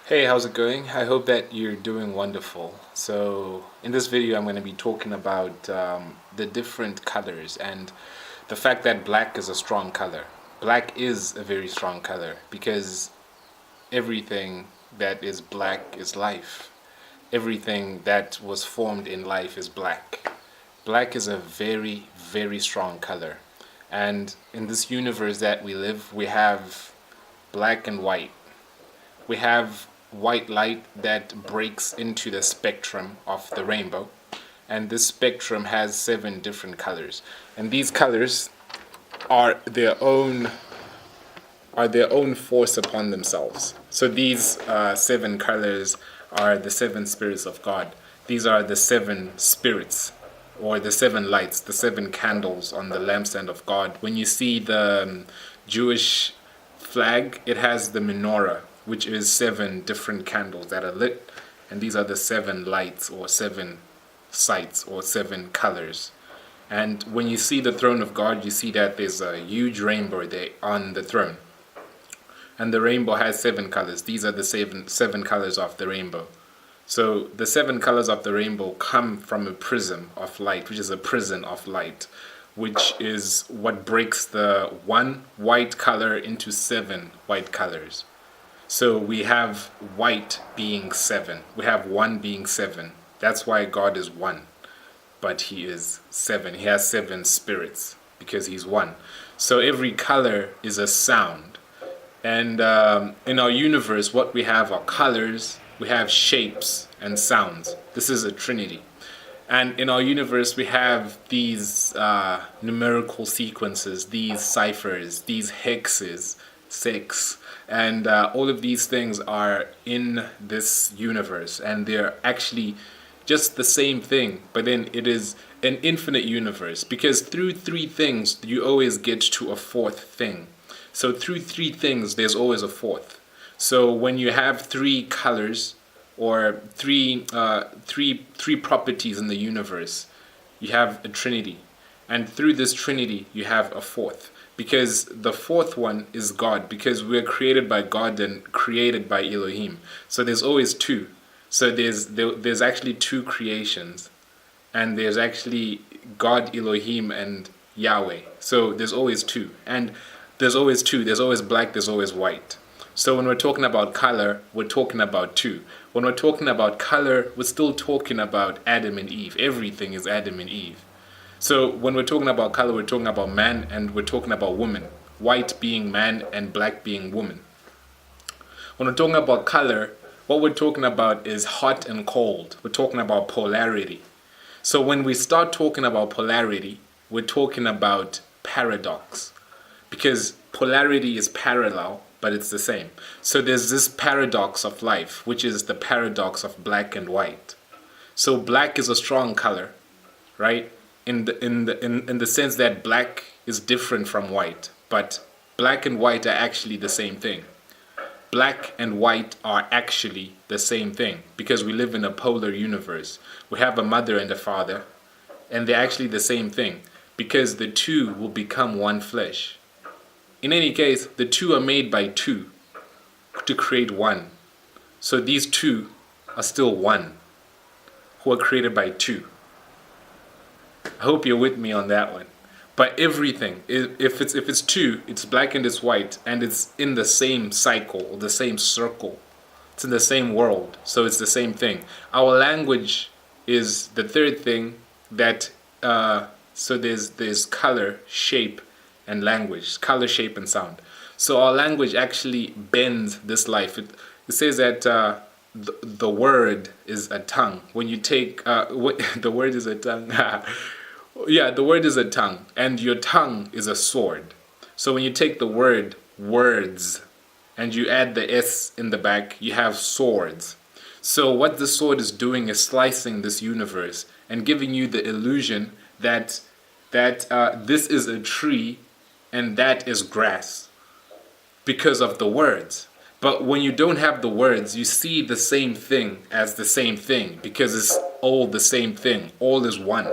Hey, how's it going? I hope that you're doing wonderful. So, in this video, I'm going to be talking about the different colors and the fact that black is a strong color. Black is a very strong color because everything that is black is life. Everything that was formed in life is black. Black is a very, very strong color. And in this universe that we live, we have black and white. We have white light that breaks into the spectrum of the rainbow, and this spectrum has 7 different colors, and these colors are their own force upon themselves. So these 7 colors are the 7 spirits of God. These are the 7 spirits, or the 7 lights, the 7 candles on the lampstand of God. When you see the Jewish flag, it has the menorah, which is 7 different candles that are lit, and these are the 7 lights, or 7 sights, or 7 colors. And when you see the throne of God, you see that there's a huge rainbow there on the throne, and the rainbow has 7 colors. These are the seven colors of the rainbow. So the 7 colors of the rainbow come from a prism of light, which is a prison of light, which is what breaks the one white color into 7 white colors. So we have white being 7. We have one being 7. That's why God is one. But he is 7. He has 7 spirits because he's one. So every color is a sound. And in our universe, what we have are colors, we have shapes, and sounds. This is a trinity. And in our universe, we have these numerical sequences, these ciphers, these hexes, 6, and all of these things are in this universe, and they're actually just the same thing, but then it is an infinite universe, because through 3 things you always get to a 4th thing. So through 3 things there's always a 4th. So when you have 3 colors, or three properties in the universe, you have a trinity, and through this trinity you have a 4th, because the 4th one is God, because we're created by God and created by Elohim. So there's always 2. So there's actually 2 creations, and there's actually God, Elohim, and Yahweh. So there's always 2, and there's always 2. There's always black, there's always white. So when we're talking about color, we're talking about 2. When we're talking about color, we're still talking about Adam and Eve. Everything is Adam and Eve. So when we're talking about color, we're talking about man, and we're talking about woman. White being man and black being woman. When we're talking about color, what we're talking about is hot and cold. We're talking about polarity. So when we start talking about polarity, we're talking about paradox, because polarity is parallel, but it's the same. So there's this paradox of life, which is the paradox of black and white. So black is a strong color, right? In the sense that black is different from white, but black and white are actually the same thing. Black and white are actually the same thing, because we live in a polar universe. We have a mother and a father, and they're actually the same thing, because the 2 will become one flesh. In any case, the 2 are made by 2 to create 1. So these 2 are still 1, who are created by 2. I hope you're with me on that one. But everything, if it's 2, it's black and it's white, and it's in the same cycle, or the same circle. It's in the same world, so it's the same thing. Our language is the 3rd thing that, so there's color, shape, and language. Color, shape, and sound. So our language actually bends this life. It says that the word is a tongue. When you take, the word is a tongue. Yeah, the word is a tongue, and your tongue is a sword. So when you take the word words and you add the S in the back, you have swords. So what the sword is doing is slicing this universe and giving you the illusion that this is a tree and that is grass, because of the words. But when you don't have the words, you see the same thing as the same thing, because it's all the same thing. All is one.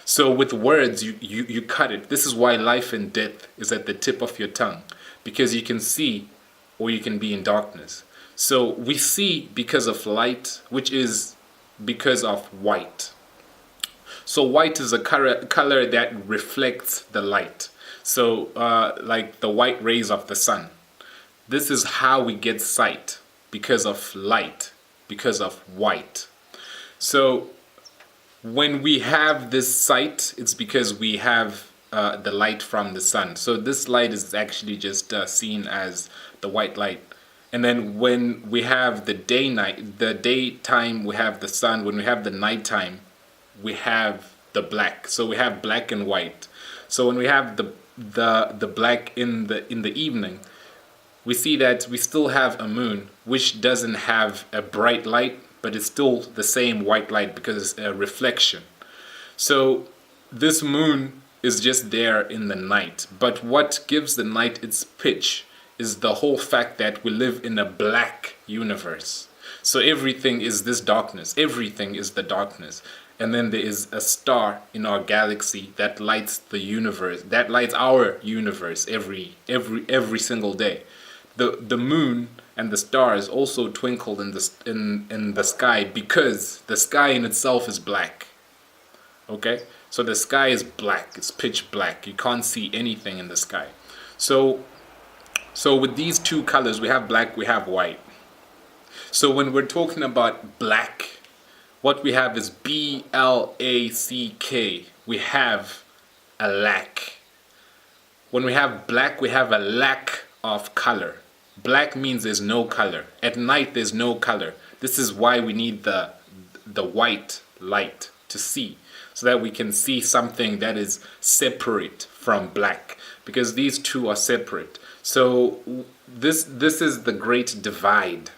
So with words, you cut it. This is why life and death is at the tip of your tongue, because you can see or you can be in darkness. So we see because of light, which is because of white. So white is a color that reflects the light. So like the white rays of the sun. This is how we get sight, because of light, because of white. So when we have this sight, it's because we have the light from the sun. So this light is actually just seen as the white light. And then when we have the daytime, we have the sun. When we have the nighttime, we have the black. So we have black and white. So when we have the black in the evening, we see that we still have a moon which doesn't have a bright light, but it's still the same white light because it's a reflection. So this moon is just there in the night. But what gives the night its pitch is the whole fact that we live in a black universe. So everything is this darkness. Everything is the darkness. And then there is a star in our galaxy that lights the universe, that lights our universe every single day. The moon and the stars also twinkle in the sky because the sky in itself is black. Okay? So the sky is black. It's pitch black. You can't see anything in the sky. So with these two colors, we have black, we have white. So when we're talking about black, what we have is B-L-A-C-K. We have a lack. When we have black, we have a lack of color. Black means there's no color. At night, there's no color. This is why we need the white light to see, so that we can see something that is separate from black, because these two are separate. So this is the great divide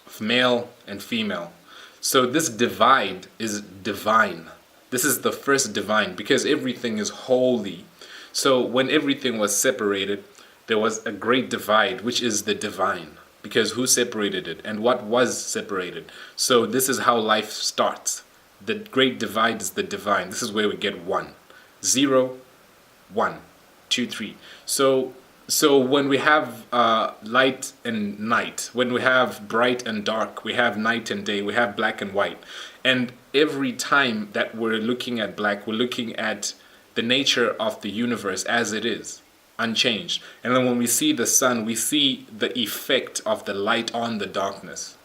of male and female. So this divide is divine. This is the first divine, because everything is holy. So when everything was separated, there was a great divide, which is the divine, because who separated it and what was separated? So this is how life starts. The great divide is the divine. This is where we get 1, 0, 1, 2, 3. So when we have light and night, when we have bright and dark, we have night and day, we have black and white. And every time that we're looking at black, we're looking at the nature of the universe as it is, unchanged. And then when we see the sun, we see the effect of the light on the darkness.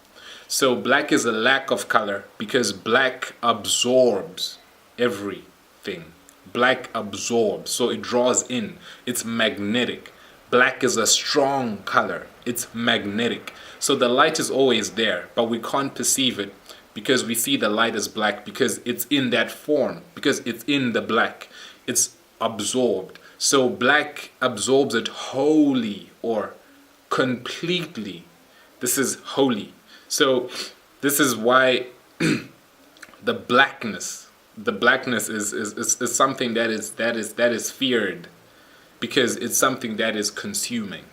So black is a lack of color because black absorbs everything. Black absorbs, so it draws in. It's magnetic. Black is a strong color. It's magnetic. So the light is always there, but we can't perceive it because we see the light as black, because it's in that form, because it's in the black. It's absorbed. So black absorbs it wholly or completely. This is holy. So this is why the blackness is something that is feared, because it's something that is consuming,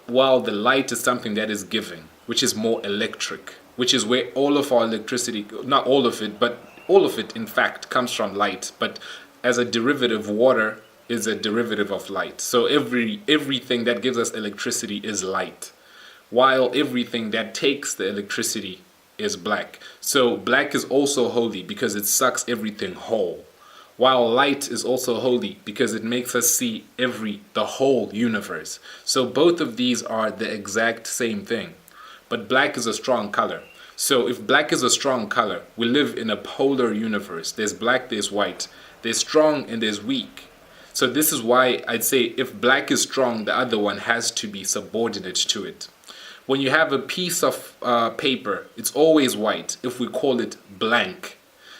while the light is something that is giving, which is more electric, which is where all of our electricity, not all of it, but all of it in fact comes from light. But as a derivative, water is a derivative of light. So everything that gives us electricity is light, while everything that takes the electricity is black. So black is also holy because it sucks everything whole, while light is also holy because it makes us see the whole universe. So both of these are the exact same thing, but black is a strong color. So if black is a strong color, we live in a polar universe. There's black, there's white, there's strong and there's weak. So this is why I'd say if black is strong, the other one has to be subordinate to it. When you have a piece of paper, it's always white if we call it blank.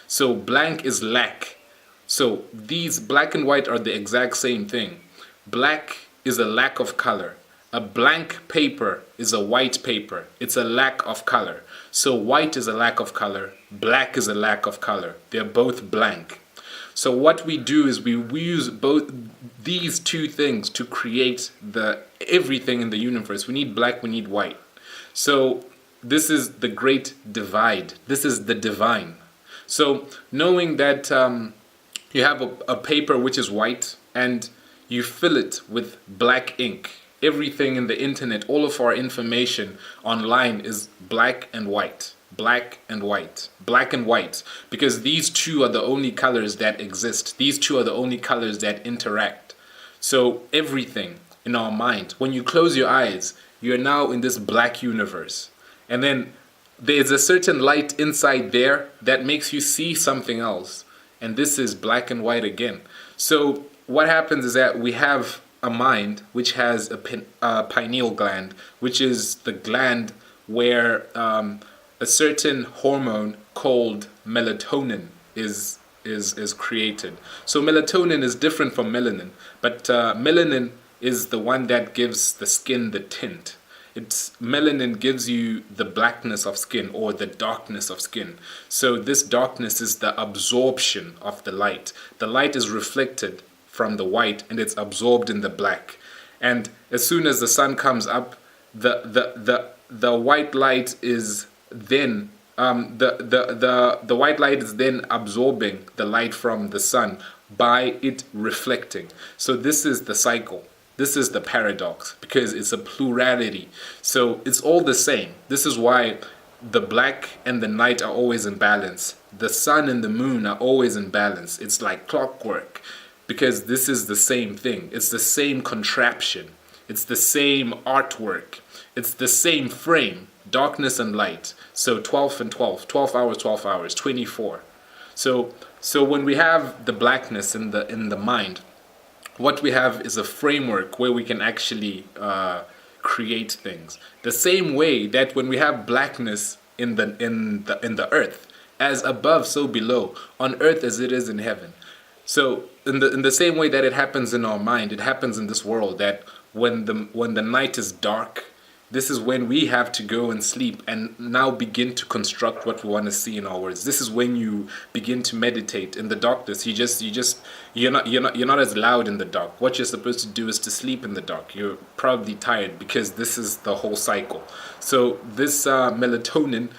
So blank is lack. So these black and white are the exact same thing. Black is a lack of color. A blank paper is a white paper. It's a lack of color. So white is a lack of color. Black is a lack of color. They're both blank. So what we do is we use both these two things to create everything in the universe. We need black, we need white. So this is the great divide. This is the divine. So knowing that you have a paper which is white and you fill it with black ink, Everything in the internet, all of our information online is black and white. Black and white. Black and white. Because these two are the only colors that exist. These two are the only colors that interact. So everything in our mind, when you close your eyes, you're now in this black universe. And then there's a certain light inside there that makes you see something else. And this is black and white again. So what happens is that we have a mind which has a pineal gland, which is the gland where a certain hormone called melatonin is created. So melatonin is different from melanin, but melanin is the one that gives the skin the tint. Melanin gives you the blackness of skin or the darkness of skin. So this darkness is the absorption of the light. The light is reflected from the white and it's absorbed in the black. And as soon as the sun comes up, the white light is then the white light is then absorbing the light from the sun by it reflecting. So this is the cycle. This is the paradox because it's a plurality. So it's all the same. This is why the black and the night are always in balance. The sun and the moon are always in balance. It's like clockwork because this is the same thing. It's the same contraption. It's the same artwork. It's the same frame, darkness and light. So 12 and 12, 12 hours, 12 hours, 24. So when we have the blackness in the mind, what we have is a framework where we can actually create things. The same way that when we have blackness in the earth, as above, so below, on earth as it is in heaven. So in the same way that it happens in our mind, it happens in this world that when the night is dark, this is when we have to go and sleep and now begin to construct what we want to see in our words. This is when you begin to meditate in the darkness. You're not as loud in the dark. What you're supposed to do is to sleep in the dark. You're probably tired because this is the whole cycle. So this melatonin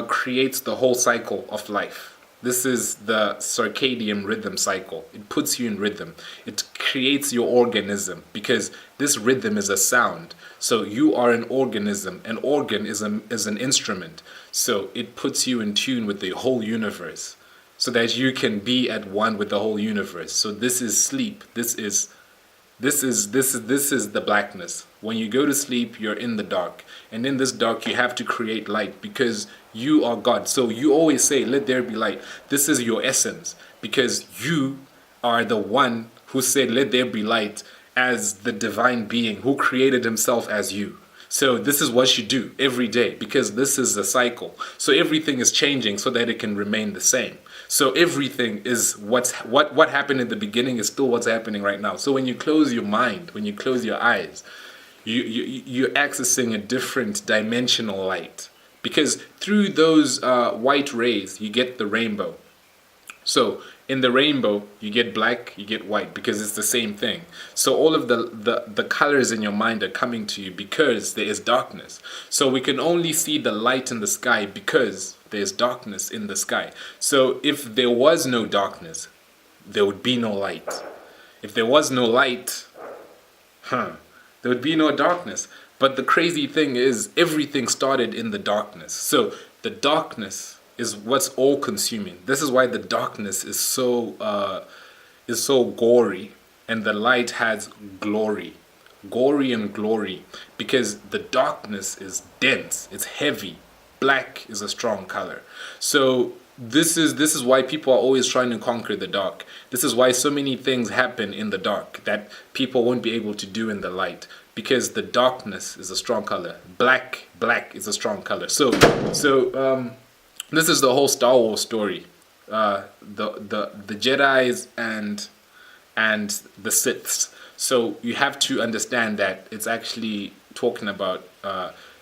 creates the whole cycle of life. This is the circadian rhythm cycle. It puts you in rhythm. It creates your organism because this rhythm is a sound. So you are an organism. An organ is an instrument. So it puts you in tune with the whole universe so that you can be at one with the whole universe. So this is sleep. This is the blackness. When you go to sleep, you're in the dark. And in this dark, you have to create light because you are God. So you always say, let there be light. This is your essence because you are the one who said, let there be light as the divine being who created himself as you. So this is what you do every day because this is the cycle. So everything is changing so that it can remain the same. So everything is what happened in the beginning is still what's happening right now. So when you close your mind, when you close your eyes, you're accessing a different dimensional light because through those white rays you get the rainbow. So in the rainbow you get black, you get white because it's the same thing. So all of the colors in your mind are coming to you because there is darkness. So we can only see the light in the sky because there's darkness in the sky. So if there was no darkness, there would be no light. If there was no light, there would be no darkness. But the crazy thing is everything started in the darkness. So the darkness is what's all consuming. This is why the darkness is so gory and the light has glory and glory because the darkness is dense, it's heavy. Black is a strong color. So this is why people are always trying to conquer the dark. This is why so many things happen in the dark that people won't be able to do in the light because the darkness is a strong color. Black is a strong color. So this is the whole Star Wars story. The Jedis and the Siths. So you have to understand that it's actually talking about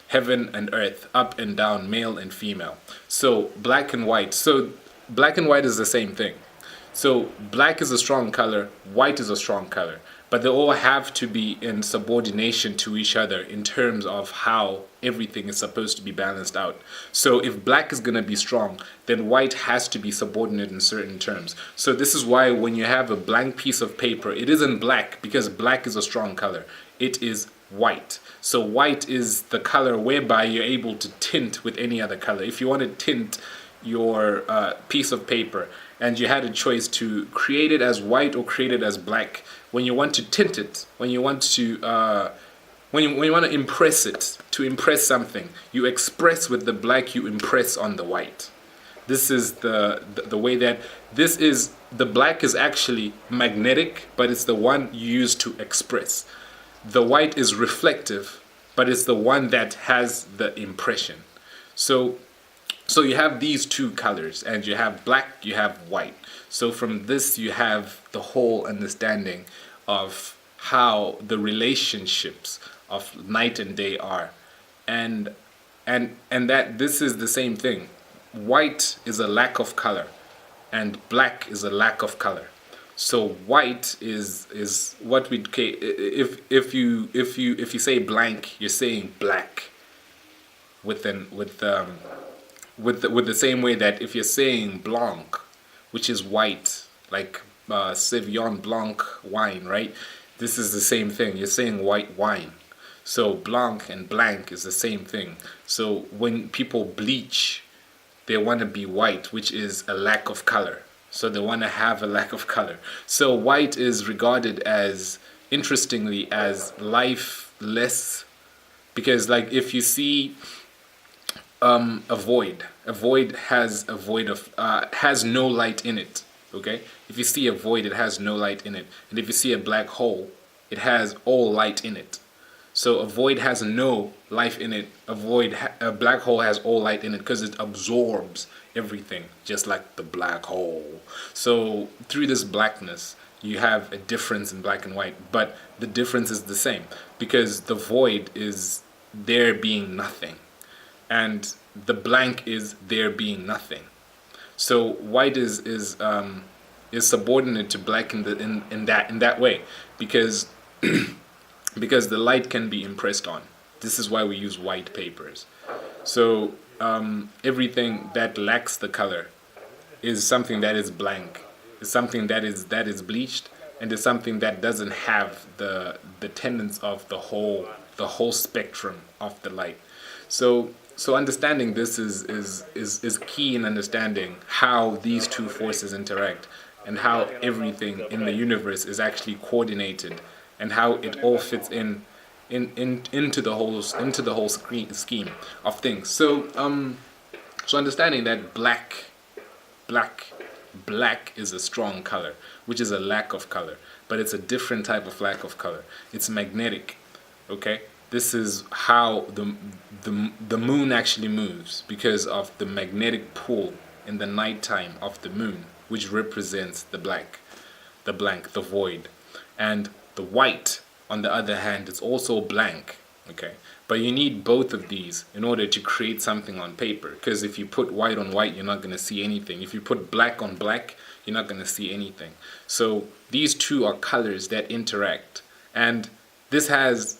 heaven and earth, up and down, male and female. So black and white. So black and white is the same thing. So black is a strong color, white is a strong color. But they all have to be in subordination to each other in terms of how everything is supposed to be balanced out. So if black is going to be strong, then white has to be subordinate in certain terms. So this is why when you have a blank piece of paper, it isn't black because black is a strong color. It is white. So white is the color whereby you're able to tint with any other color. If you want to tint your piece of paper and you had a choice to create it as white or create it as black, when you want to tint it, when you want to when you want to impress it, to impress something, you express with the black, you impress on the white. This is the way that this is. The black is actually magnetic, but it's the one you use to express. The white is reflective, but it's the one that has the impression. So you have these two colors, and you have black, you have white. So from this you have the whole understanding of how the relationships of night and day are, and that this is the same thing. White is a lack of color, and black is a lack of color. So white is what we if you say blank, you're saying black with the same way that if you're saying blanc, which is white, like Sauvignon Blanc wine, right? This is the same thing. You're saying white wine. So blanc and blank is the same thing. So when people bleach, they want to be white, which is a lack of color. So they want to have a lack of color. So white is regarded as, interestingly, as lifeless, because like if you see a void has no light in it. Okay, if you see a void, it has no light in it, and if you see a black hole, it has all light in it. So a void has no life in it. A black hole has all light in it because it absorbs everything, just like the black hole. So through this blackness, you have a difference in black and white, but the difference is the same because the void is there being nothing, and the blank is there being nothing. So white is subordinate to black in that way, because because the light can be impressed on. This is why we use white papers. So everything that lacks the color is something that is blank, is something that is bleached, and is something that doesn't have the tenets of the whole spectrum of the light. So understanding this is key in understanding how these two forces interact and how everything in the universe is actually coordinated, and how it all fits into the whole scheme of things. So understanding that black is a strong color, which is a lack of color, but it's a different type of lack of color. It's magnetic. Okay, this is how the moon actually moves, because of the magnetic pull in the nighttime of the moon, which represents the blank, the void. And the white, on the other hand, is also blank. Okay, but you need both of these in order to create something on paper, because if you put white on white, you're not going to see anything. If you put black on black, you're not going to see anything. So these two are colors that interact, and this has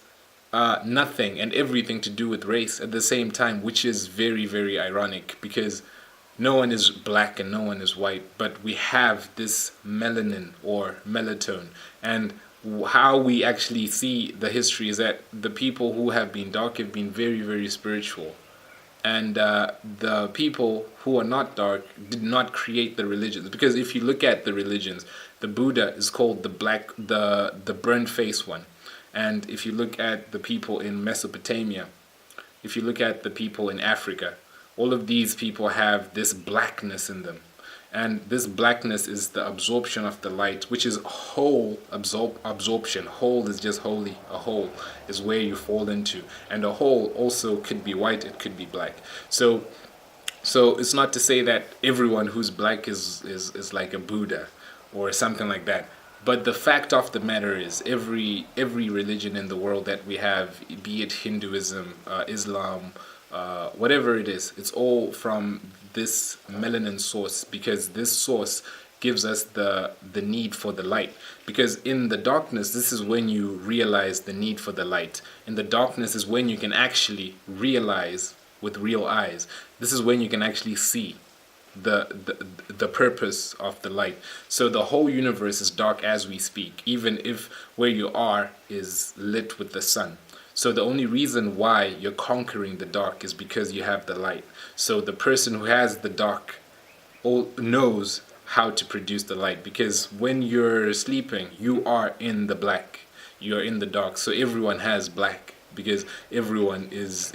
nothing and everything to do with race at the same time, which is very, very ironic, because no one is black and no one is white, but we have this melanin or melatonin. And how we actually see the history is that the people who have been dark have been very, very spiritual, and the people who are not dark did not create the religions. Because if you look at the religions, the Buddha is called the burnt face one. And if you look at the people in Mesopotamia, if you look at the people in Africa, all of these people have this blackness in them. And this blackness is the absorption of the light, which is whole absorption. Whole is just holy. A hole is where you fall into. And a hole also could be white, it could be black. So it's not to say that everyone who's black is like a Buddha or something like that. But the fact of the matter is, every religion in the world that we have, be it Hinduism, Islam, whatever it is, it's all from this melanin source, because this source gives us the need for the light. Because in the darkness, this is when you realize the need for the light. In the darkness is when you can actually realize with real eyes. This is when you can actually see the purpose of the light. So the whole universe is dark as we speak, even if where you are is lit with the sun. So the only reason why you're conquering the dark is because you have the light. So the person who has the dark knows how to produce the light, because when you're sleeping, you are in the black, you're in the dark. So everyone has black because everyone is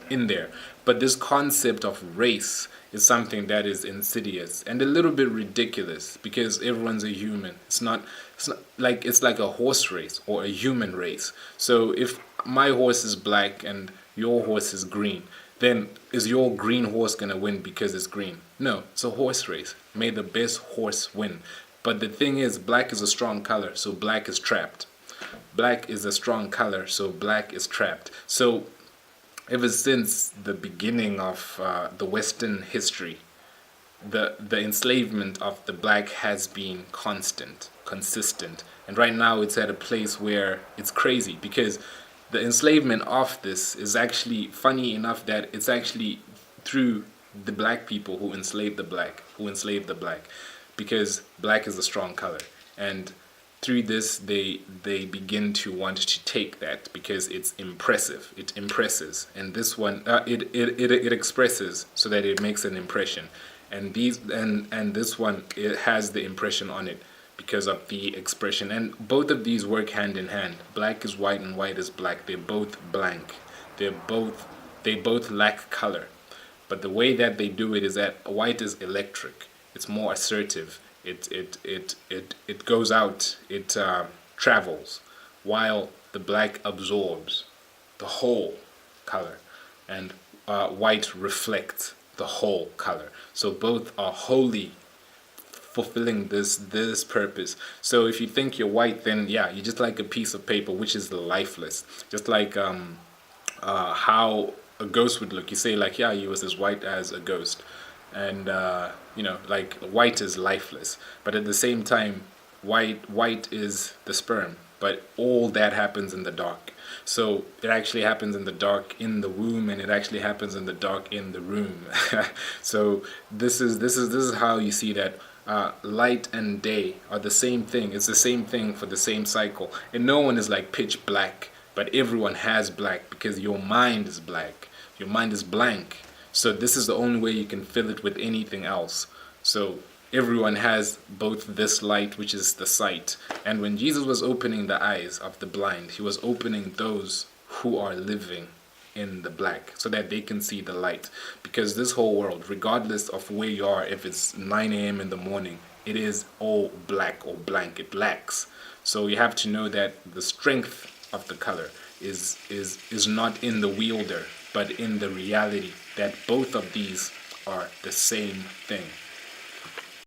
in there. But this concept of race is something that is insidious and a little bit ridiculous, because everyone's a human. It's like a horse race or a human race. So if my horse is black and your horse is green, then is your green horse going to win because it's green? No, it's a horse race. May the best horse win. But the thing is, black is a strong color, so black is trapped. Black is a strong color, so black is trapped. So ever since the beginning of the Western history, the enslavement of the black has been consistent. And right now it's at a place where it's crazy, because the enslavement of this is actually funny enough that it's actually through the black people who enslaved the black, because black is a strong color. And through this, they begin to want to take that because it's impressive. It impresses, and this one it expresses so that it makes an impression. And this one, it has the impression on it because of the expression. And both of these work hand in hand. Black is white and white is black. They're both blank. They both lack color. But the way that they do it is that white is electric. It's more assertive. It goes out. It travels, while the black absorbs the whole color, and white reflects the whole color. So both are wholly fulfilling this purpose. So if you think you're white, then yeah, you're just like a piece of paper, which is lifeless. Just like how a ghost would look. You say like, yeah, he was as white as a ghost, and like white is lifeless. But at the same time, white is the sperm. But all that happens in the dark. So it actually happens in the dark in the womb, and it actually happens in the dark in the room. So this is how you see that light and day are the same thing. It's the same thing for the same cycle. And no one is like pitch black, but everyone has black because your mind is black. Your mind is blank. So this is the only way you can fill it with anything else. So everyone has both this light, which is the sight. And when Jesus was opening the eyes of the blind, he was opening those who are living in the black so that they can see the light. Because this whole world, regardless of where you are, if it's 9 a.m. in the morning, it is all black or blank. It lacks. So you have to know that the strength of the color is not in the wielder, but in the reality that both of these are the same thing.